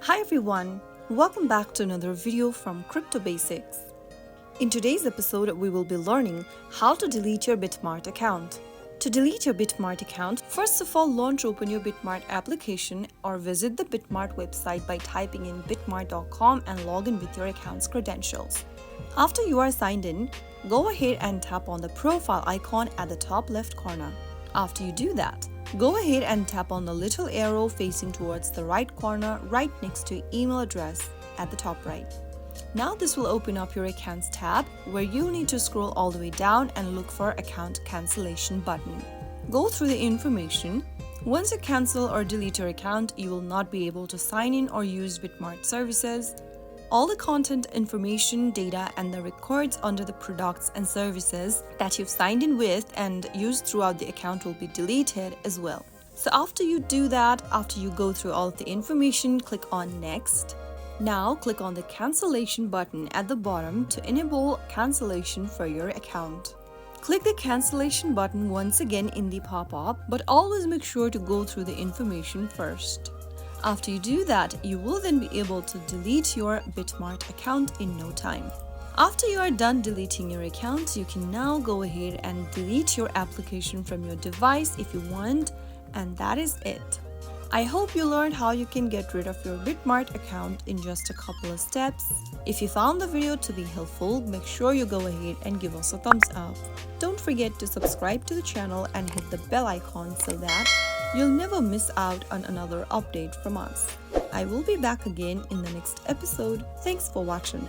Hi everyone, welcome back to another video from Crypto Basics. In today's episode, we will be learning how to delete your BitMart account. To delete your BitMart account, first of all, launch open your BitMart application or visit the BitMart website by typing in bitmart.com and log in with your account's credentials. After you are signed in, go ahead and tap on the profile icon at the top left corner. After you do that, go ahead and tap on the little arrow facing towards the right corner right next to email address at the top right. Now this will open up your accounts tab where you need to scroll all the way down and look for account cancellation button. Go through the information. Once you cancel or delete your account, you will not be able to sign in or use BitMart services. All the content, information, data, and the records under the products and services that you've signed in with and used throughout the account will be deleted as well. So after you do that, after you go through all of the information, click on Next. Now click on the cancellation button at the bottom to enable cancellation for your account. Click the cancellation button once again in the pop-up, but always make sure to go through the information first. After you do that, you will then be able to delete your BitMart account in no time. After you are done deleting your account, you can now go ahead and delete your application from your device if you want, and that is it. I hope you learned how you can get rid of your BitMart account in just a couple of steps. If you found the video to be helpful, make sure you go ahead and give us a thumbs up. Don't forget to subscribe to the channel and hit the bell icon so that you'll never miss out on another update from us. I will be back again in the next episode. Thanks for watching.